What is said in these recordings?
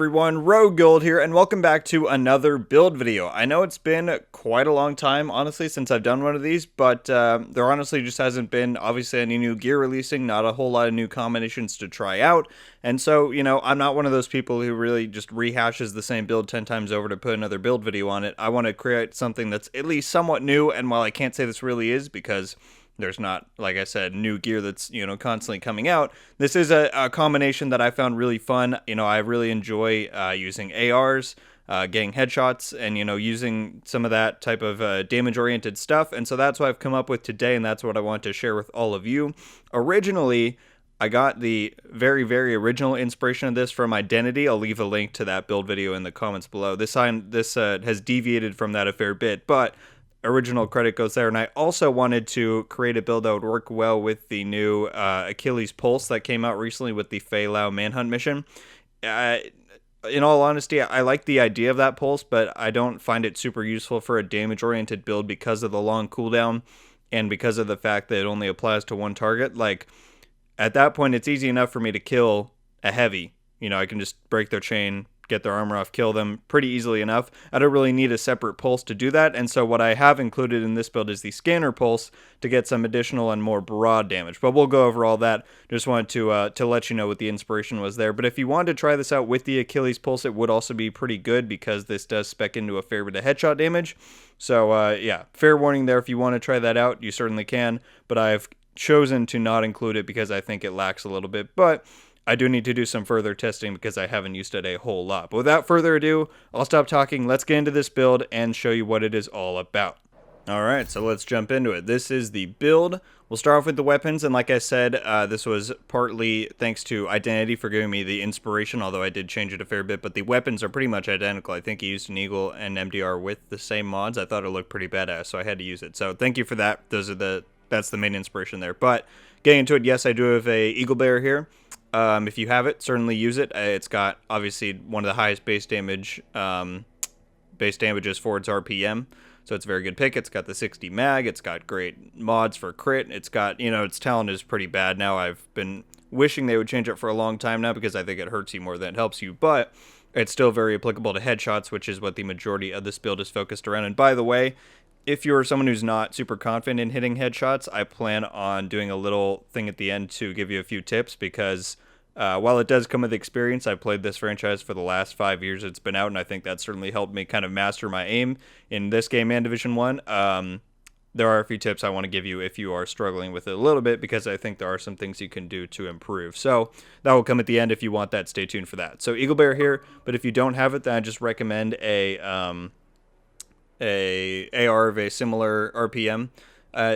everyone, RogueGold here, and welcome back to another build video. I know it's been quite a long time, honestly, since I've done one of these, but there honestly just hasn't been, obviously, any new gear releasing, not a whole lot of new combinations to try out, and so, I'm not one of those people who really just rehashes the same build 10 times over to put another build video on it. I want to create something that's at least somewhat new, and while I can't say this really is, because there's not, like I said, new gear that's, constantly coming out. This is a combination that I found really fun. I really enjoy using ARs, getting headshots, and, using some of that type of damage-oriented stuff. And so that's what I've come up with today, and that's what I want to share with all of you. Originally, I got the very, very original inspiration of this from Identity. I'll leave a link to that build video in the comments below. This has deviated from that a fair bit, but original credit goes there. And I also wanted to create a build that would work well with the new Achilles Pulse that came out recently with the Fei Lao Manhunt mission. In all honesty, I like the idea of that pulse, but I don't find it super useful for a damage-oriented build because of the long cooldown and because of the fact that it only applies to one target. Like, at that point, it's easy enough for me to kill a heavy. I can just break their chain, get their armor off, kill them pretty easily enough. I don't really need a separate pulse to do that, and so what I have included in this build is the scanner pulse to get some additional and more broad damage, but we'll go over all that. Just wanted to let you know what the inspiration was there. But if you wanted to try this out with the Achilles Pulse, it would also be pretty good because this does spec into a fair bit of headshot damage. So yeah, fair warning there. If you want to try that out, you certainly can, but I've chosen to not include it because I think it lacks a little bit, but I do need to do some further testing because I haven't used it a whole lot. But without further ado, I'll stop talking. Let's get into this build and show you what it is all about. Alright, so let's jump into it. This is the build. We'll start off with the weapons, and like I said, this was partly thanks to Identity for giving me the inspiration, although I did change it a fair bit, but the weapons are pretty much identical. I think he used an Eagle and MDR with the same mods. I thought it looked pretty badass, so I had to use it. So thank you for that. That's the main inspiration there. But getting into it, yes, I do have a Eagle Bear here. If you have it, certainly use it. It's got, obviously, one of the highest base damages for its RPM, so it's a very good pick. It's got the 60 mag, it's got great mods for crit, it's got, its talent is pretty bad now. I've been wishing they would change it for a long time now because I think it hurts you more than it helps you, but it's still very applicable to headshots, which is what the majority of this build is focused around. And by the way, if you're someone who's not super confident in hitting headshots, I plan on doing a little thing at the end to give you a few tips because while it does come with experience, I've played this franchise for the last 5 years it's been out, and I think that certainly helped me kind of master my aim in this game and Division 1. There are a few tips I want to give you if you are struggling with it a little bit because I think there are some things you can do to improve. So that will come at the end. If you want that, stay tuned for that. So Eagle Bear here, but if you don't have it, then I just recommend a AR of a similar RPM.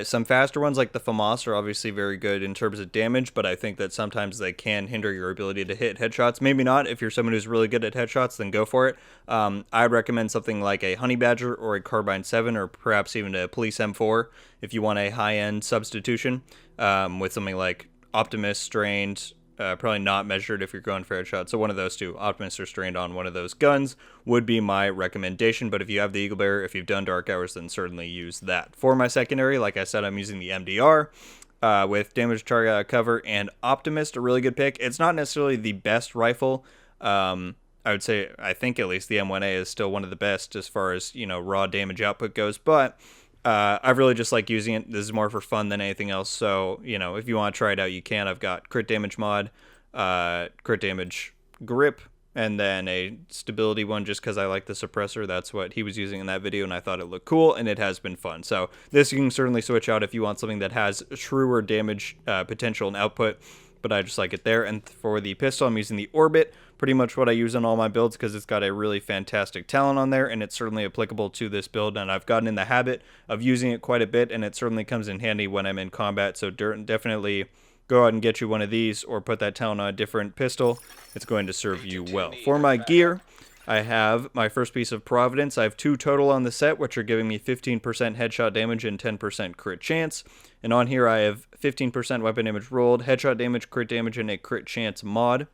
Some faster ones like the FAMAS are obviously very good in terms of damage, but I think that sometimes they can hinder your ability to hit headshots. Maybe not. If you're someone who's really good at headshots, then go for it. I'd recommend something like a Honey Badger or a Carbine 7 or perhaps even a Police M4 if you want a high-end substitution with something like Optimus, Strained, probably not measured if you're going for headshots. So one of those two, Optimus or Strained on one of those guns, would be my recommendation. But if you have the Eagle Bear, if you've done Dark Hours, then certainly use that. For my secondary, like I said, I'm using the MDR with damage target out of cover and Optimist, a really good pick. It's not necessarily the best rifle. I would say, I think at least the M1A is still one of the best as far as, raw damage output goes, but I really just like using it. This is more for fun than anything else. So, if you want to try it out, you can. I've got crit damage mod, crit damage grip, and then a stability one just because I like the suppressor. That's what he was using in that video, and I thought it looked cool, and it has been fun. So this you can certainly switch out if you want something that has truer damage potential and output, but I just like it there. And for the pistol, I'm using the Orbit, pretty much what I use on all my builds because it's got a really fantastic talent on there, and it's certainly applicable to this build, and I've gotten in the habit of using it quite a bit, and it certainly comes in handy when I'm in combat. So definitely go out and get you one of these or put that talent on a different pistol. It's going to serve you well. For my gear, I have my first piece of Providence. I have 2 total on the set, which are giving me 15% headshot damage and 10% crit chance. And on here I have 15% weapon damage rolled, headshot damage, crit damage, and a crit chance mod.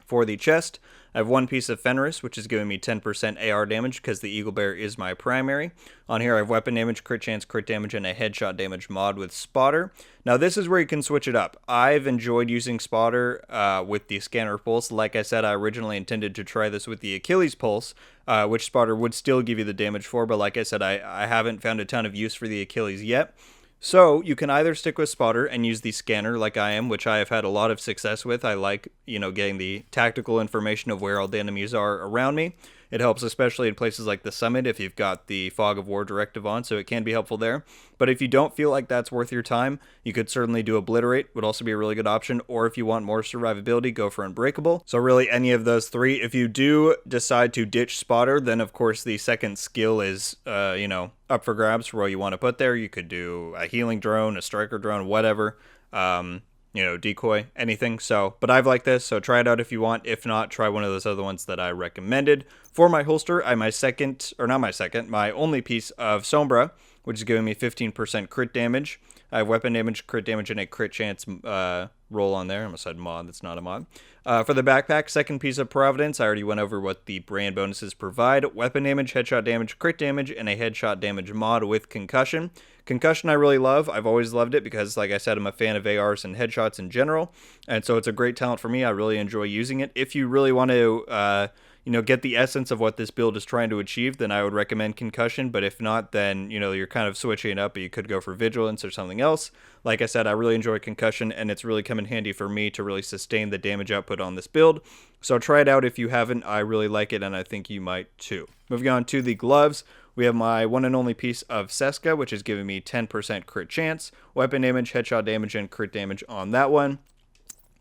For the chest, I have one piece of Fenris, which is giving me 10% AR damage because the Eagle Bear is my primary. On here I have weapon damage, crit chance, crit damage, and a headshot damage mod with Spotter. Now this is where you can switch it up. I've enjoyed using Spotter with the Scanner Pulse. Like I said, I originally intended to try this with the Achilles Pulse, which Spotter would still give you the damage for, but like I said, I haven't found a ton of use for the Achilles yet. So you can either stick with Spotter and use the scanner like I am, which I have had a lot of success with. I like, getting the tactical information of where all the enemies are around me. It helps especially in places like the summit if you've got the Fog of War directive on, so it can be helpful there. But if you don't feel like that's worth your time, you could certainly do Obliterate, would also be a really good option. Or if you want more survivability, go for Unbreakable. So really any of those three. If you do decide to ditch Spotter, then of course the second skill is, up for grabs for what you want to put there. You could do a healing drone, a striker drone, whatever. Decoy, anything. So, but I've liked this, so try it out if you want. If not, try one of those other ones that I recommended. For my holster, I have my only piece of Sombra, which is giving me 15% crit damage. I have weapon damage, crit damage, and a crit chance roll on there. I almost said mod, that's not a mod. For the backpack, second piece of Providence, I already went over what the brand bonuses provide. Weapon damage, headshot damage, crit damage, and a headshot damage mod with concussion. Concussion I really love. I've always loved it because, like I said, I'm a fan of ARs and headshots in general, and so it's a great talent for me. I really enjoy using it. If you really want to, get the essence of what this build is trying to achieve, then I would recommend Concussion, but if not, then, you're kind of switching it up, but you could go for Vigilance or something else. Like I said, I really enjoy Concussion, and it's really come in handy for me to really sustain the damage output on this build. So try it out if you haven't. I really like it, and I think you might too. Moving on to the gloves. We have my one and only piece of Seska, which is giving me 10% crit chance, weapon damage, headshot damage, and crit damage on that one.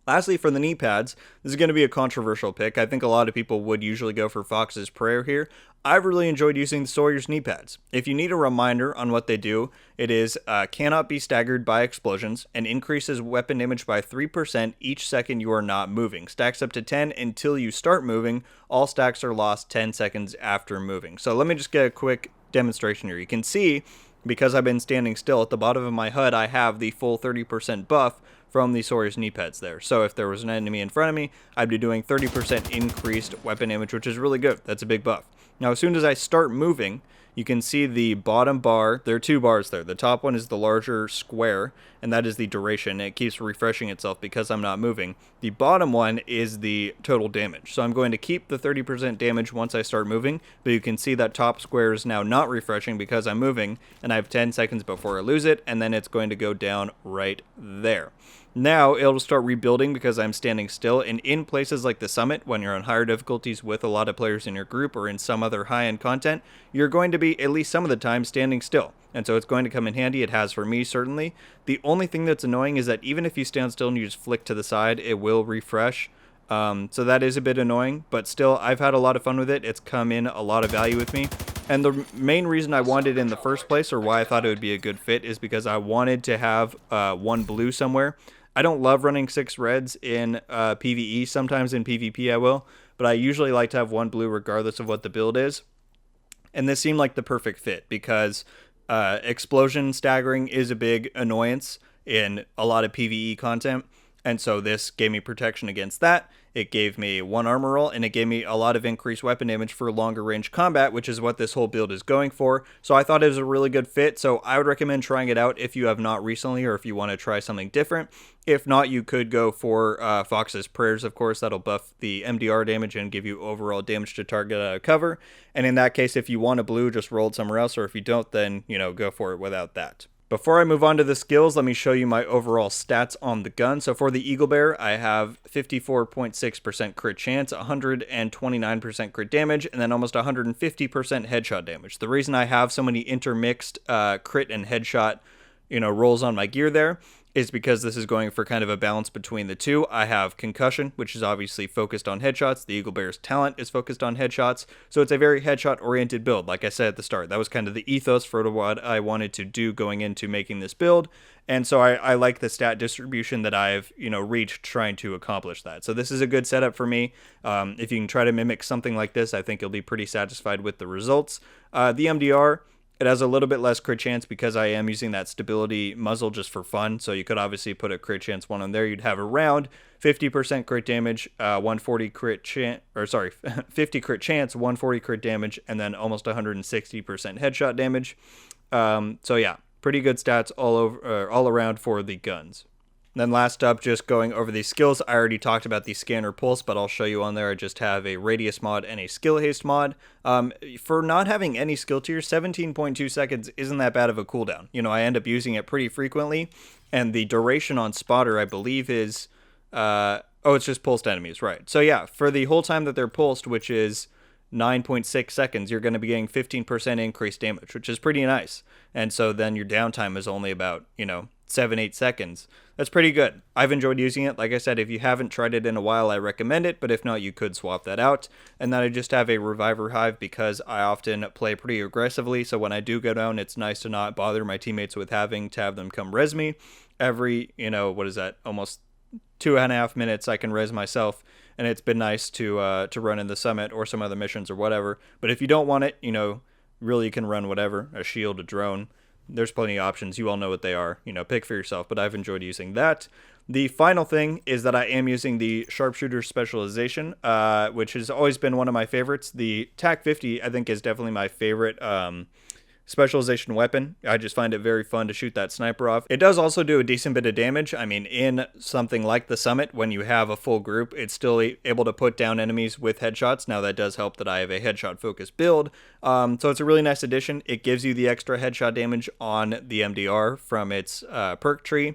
Lastly, for the knee pads, this is going to be a controversial pick. I think a lot of people would usually go for Fox's Prayer here. I've really enjoyed using the Sawyer's knee pads. If you need a reminder on what they do, it is cannot be staggered by explosions and increases weapon damage by 3% each second you are not moving. Stacks up to 10 until you start moving. All stacks are lost 10 seconds after moving. So let me just get a quick demonstration here. You can see, because I've been standing still, at the bottom of my HUD, I have the full 30% buff from the Sawyer's knee pads there. So if there was an enemy in front of me, I'd be doing 30% increased weapon damage, which is really good. That's a big buff. Now, as soon as I start moving, you can see the bottom bar. There are two bars there. The top one is the larger square, and that is the duration. It keeps refreshing itself because I'm not moving. The bottom one is the total damage. So I'm going to keep the 30% damage once I start moving, but you can see that top square is now not refreshing because I'm moving, and I have 10 seconds before I lose it, and then it's going to go down right there. Now it'll start rebuilding because I'm standing still, and in places like the summit, when you're on higher difficulties with a lot of players in your group or in some other high-end content, you're going to be, at least some of the time, standing still. And so it's going to come in handy. It has for me, certainly. The only thing that's annoying is that even if you stand still and you just flick to the side, it will refresh. So that is a bit annoying, but still, I've had a lot of fun with it. It's come in a lot of value with me. And the main reason I wanted it in the first place, or why I thought it would be a good fit, is because I wanted to have one blue somewhere. I don't love running 6 reds in PvE. Sometimes in PvP I will, but I usually like to have one blue regardless of what the build is. And this seemed like the perfect fit because explosion staggering is a big annoyance in a lot of PvE content. And so this gave me protection against that. It gave me 1 armor roll, and it gave me a lot of increased weapon damage for longer range combat, which is what this whole build is going for. So I thought it was a really good fit, so I would recommend trying it out if you have not recently, or if you want to try something different. If not, you could go for Fox's Prayers, of course. That'll buff the MDR damage and give you overall damage to target out of cover. And in that case, if you want a blue, just roll it somewhere else, or if you don't, then, go for it without that. Before I move on to the skills, let me show you my overall stats on the gun. So for the Eagle Bear, I have 54.6% crit chance, 129% crit damage, and then almost 150% headshot damage. The reason I have so many intermixed crit and headshot, rolls on my gear there is because this is going for kind of a balance between the two. I have Concussion, which is obviously focused on headshots. The Eagle Bear's talent is focused on headshots. So it's a very headshot-oriented build, like I said at the start. That was kind of the ethos for what I wanted to do going into making this build. And so I like the stat distribution that I've, reached trying to accomplish that. So this is a good setup for me. If you can try to mimic something like this, I think you'll be pretty satisfied with the results. The MDR It has a little bit less crit chance because I am using that stability muzzle just for fun. So you could obviously put a crit chance one on there. You'd have around 50% crit damage, 140 crit chance, or sorry, 50 crit chance, 140 crit damage, and then almost 160% headshot damage. So yeah, pretty good stats all around for the guns. Then last up, just going over these skills. I already talked about the Scanner Pulse, but I'll show you on there. I just have a Radius mod and a Skill Haste mod. For not having any skill tier, 17.2 seconds isn't that bad of a cooldown. You know, I end up using it pretty frequently, and the duration on Spotter, I believe, is... it's just pulsed enemies, right. So yeah, for the whole time that they're pulsed, which is 9.6 seconds, you're going to be getting 15% increased damage, which is pretty nice. And so then your downtime is only about, 7-8 seconds. That's pretty good. I've enjoyed using it. Like I said, if you haven't tried it in a while, I recommend it, but if not, you could swap that out. And then I just have a Reviver Hive because I often play pretty aggressively, so when I do go down, it's nice to not bother my teammates with having to have them come res me. Every, what is that, almost 2.5 minutes I can res myself, and it's been nice to run in the summit or some other missions or whatever. But if you don't want it, really you can run whatever, a shield, a drone. There's plenty of options. You all know what they are. Pick for yourself, but I've enjoyed using that. The final thing is that I am using the Sharpshooter Specialization, which has always been one of my favorites. The TAC 50, I think, is definitely my favorite specialization weapon. I just find it very fun to shoot that sniper off. It does also do a decent bit of damage. I mean, in something like the Summit, when you have a full group, it's still able to put down enemies with headshots. Now, that does help that I have a headshot-focused build. So it's a really nice addition. It gives you the extra headshot damage on the MDR from its perk tree.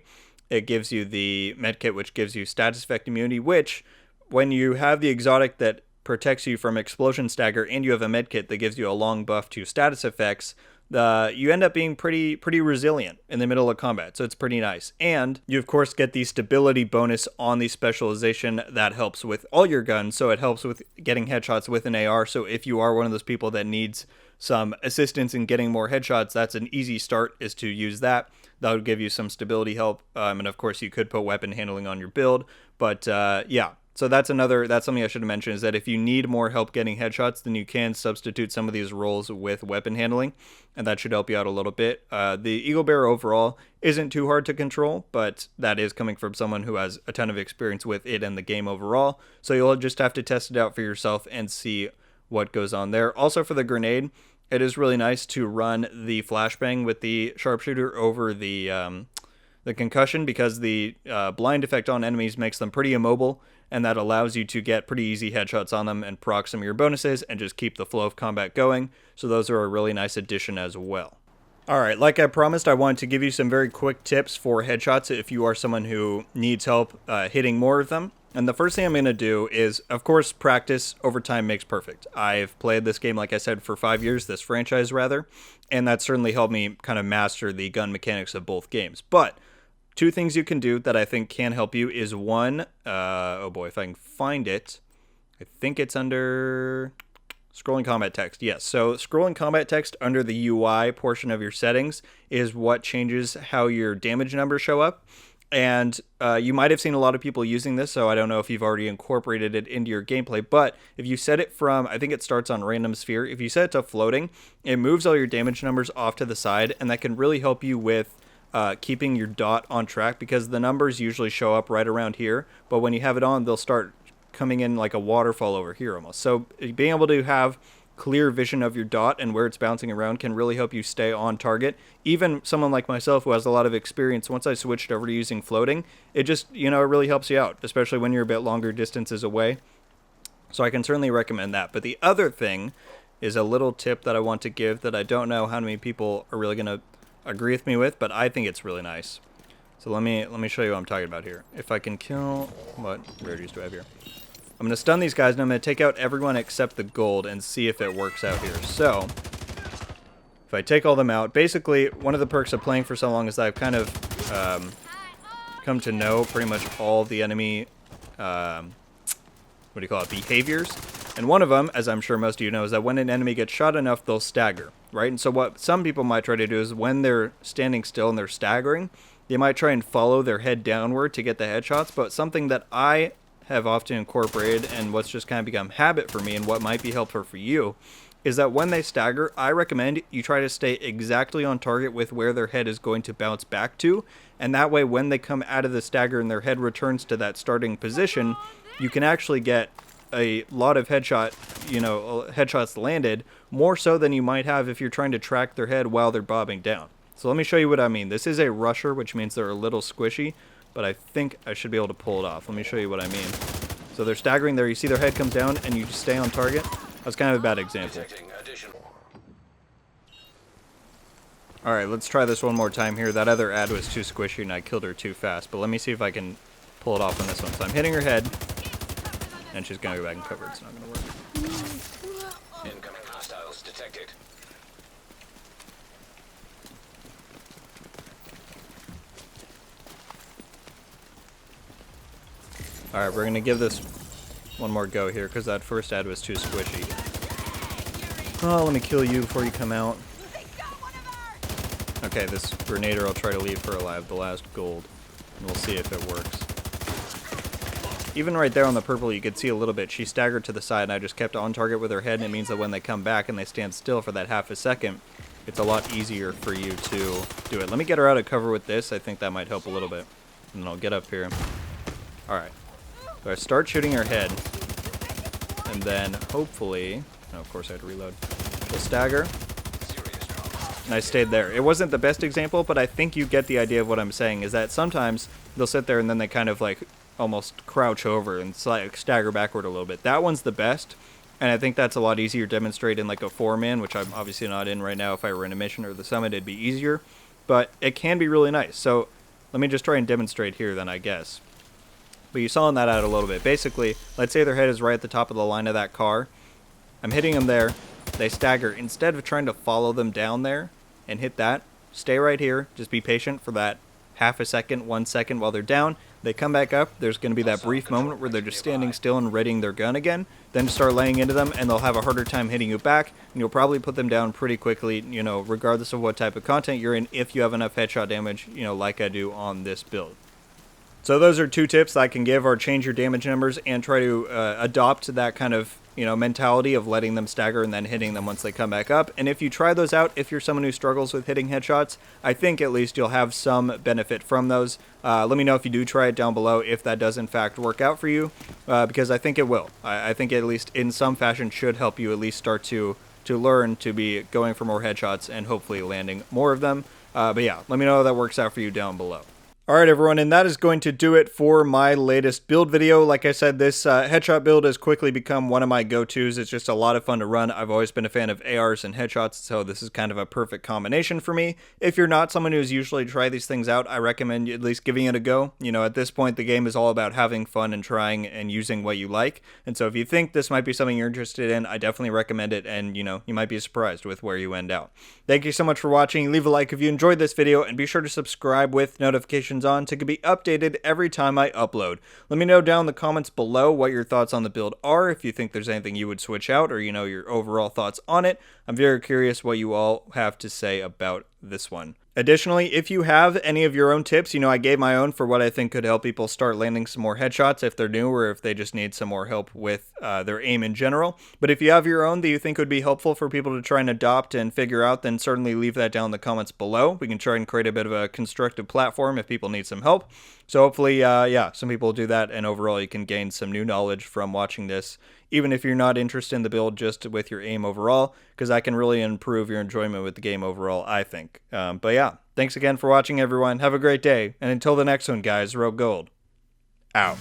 It gives you the medkit, which gives you status effect immunity, which, when you have the exotic that protects you from explosion stagger and you have a medkit that gives you a long buff to status effects, you end up being pretty resilient in the middle of combat, so it's pretty nice. And you of course get the stability bonus on the specialization that helps with all your guns, so it helps with getting headshots with an AR. So if you are one of those people that needs some assistance in getting more headshots, that's an easy start, is to use that. That would give you some stability help, and of course you could put weapon handling on your build, but yeah. So that's something I should have mentioned, is that if you need more help getting headshots, then you can substitute some of these roles with weapon handling, and that should help you out a little bit. The Eagle Bearer overall isn't too hard to control, but that is coming from someone who has a ton of experience with it and the game overall, so you'll just have to test it out for yourself and see what goes on there. Also for the grenade, it is really nice to run the flashbang with the sharpshooter over the concussion, because the blind effect on enemies makes them pretty immobile, and that allows you to get pretty easy headshots on them and proc some of your bonuses and just keep the flow of combat going. So those are a really nice addition as well. Alright, like I promised, I wanted to give you some very quick tips for headshots if you are someone who needs help hitting more of them. And the first thing I'm going to do is, of course, practice. Over time makes perfect. I've played this game, like I said, for 5 years, this franchise rather, and that certainly helped me kind of master the gun mechanics of both games. But two things you can do that I think can help you is one, oh boy, if I can find it, I think it's under scrolling combat text. Yes, so scrolling combat text under the UI portion of your settings is what changes how your damage numbers show up. And you might have seen a lot of people using this, so I don't know if you've already incorporated it into your gameplay, but if you set it from, I think it starts on random sphere, if you set it to floating, it moves all your damage numbers off to the side, and that can really help you with keeping your dot on track, because the numbers usually show up right around here, but when you have it on, they'll start coming in like a waterfall over here almost. So being able to have clear vision of your dot and where it's bouncing around can really help you stay on target. Even someone like myself who has a lot of experience, once I switched over to using floating, it just, it really helps you out, especially when you're a bit longer distances away. So I can certainly recommend that. But the other thing is a little tip that I want to give that I don't know how many people are really going to agree with me with, but I think it's really nice. So let me show you what I'm talking about here. If I can kill, what rarities do I have here? I'm going to stun these guys, and I'm going to take out everyone except the gold and see if it works out here. So if I take all them out, basically one of the perks of playing for so long is that I've kind of come to know pretty much all the enemy, behaviors. And one of them, as I'm sure most of you know, is that when an enemy gets shot enough, they'll stagger, right? And so what some people might try to do is when they're standing still and they're staggering, they might try and follow their head downward to get the headshots. But something that I have often incorporated, and what's just kind of become habit for me and what might be helpful for you, is that when they stagger, I recommend you try to stay exactly on target with where their head is going to bounce back to, and that way when they come out of the stagger and their head returns to that starting position, you can actually get a lot of headshots landed, more so than you might have if you're trying to track their head while they're bobbing down. So let me show you what I mean. This is a rusher, which means they're a little squishy, but I think I should be able to pull it off. Let me show you what I mean. So they're staggering there, you see their head comes down, and you just stay on target. That's kind of a bad example. Alright, let's try this one more time here. That other ad was too squishy and I killed her too fast, but let me see if I can pull it off on this one. So I'm hitting her head, and she's gonna go back and cover. It's not gonna work. Incoming hostiles detected. Alright, we're gonna give this one more go here, because that first ad was too squishy. Oh, let me kill you before you come out. Okay, this grenader I'll try to leave her alive, the last gold, and we'll see if it works. Even right there on the purple, you could see a little bit. She staggered to the side, and I just kept on target with her head, and it means that when they come back and they stand still for that half a second, it's a lot easier for you to do it. Let me get her out of cover with this. I think that might help a little bit. And then I'll get up here. Alright. So I start shooting her head, and then hopefully... Oh, of course I had to reload. She'll stagger. And I stayed there. It wasn't the best example, but I think you get the idea of what I'm saying, is that sometimes they'll sit there and then they kind of like almost crouch over and like stagger backward a little bit. That one's the best, and I think that's a lot easier to demonstrate in like a 4-man, which I'm obviously not in right now. If I were in a mission or the summit, it'd be easier, but it can be really nice. So let me just try and demonstrate here then, I guess. But you saw that out a little bit. Basically, let's say their head is right at the top of the line of that car. I'm hitting them there. They stagger. Instead of trying to follow them down there and hit that, stay right here. Just be patient for that half a second, 1 second while they're down. They come back up. There's going to be that brief moment where they're just standing still and readying their gun again. Then start laying into them, and they'll have a harder time hitting you back. And you'll probably put them down pretty quickly, you know, regardless of what type of content you're in, if you have enough headshot damage, you know, like I do on this build. So those are 2 tips I can give, are change your damage numbers and try to adopt that kind of, you know, mentality of letting them stagger and then hitting them once they come back up. And if you try those out, if you're someone who struggles with hitting headshots, I think at least you'll have some benefit from those. Let me know if you do try it down below, if that does in fact work out for you, because I think it will. I think at least in some fashion should help you at least start to learn to be going for more headshots and hopefully landing more of them. But yeah, let me know how that works out for you down below. Alright everyone, and that is going to do it for my latest build video. Like I said, this headshot build has quickly become one of my go-tos. It's just a lot of fun to run. I've always been a fan of ARs and headshots, so this is kind of a perfect combination for me. If you're not someone who's usually tried these things out, I recommend at least giving it a go. You know, at this point, the game is all about having fun and trying and using what you like. And so if you think this might be something you're interested in, I definitely recommend it, and you know, you might be surprised with where you end out. Thank you so much for watching. Leave a like if you enjoyed this video, and be sure to subscribe with notifications on to be updated every time I upload. Let me know down in the comments below what your thoughts on the build are, if you think there's anything you would switch out, or you know, your overall thoughts on it. I'm very curious what you all have to say about this one. Additionally, if you have any of your own tips, you know, I gave my own for what I think could help people start landing some more headshots if they're new, or if they just need some more help with their aim in general. But if you have your own that you think would be helpful for people to try and adopt and figure out, then certainly leave that down in the comments below. We can try and create a bit of a constructive platform if people need some help. So hopefully, yeah, some people will do that, and overall you can gain some new knowledge from watching this, even if you're not interested in the build, just with your aim overall, because that can really improve your enjoyment with the game overall, I think. But yeah, thanks again for watching, everyone. Have a great day, and until the next one, guys, RogueGold out.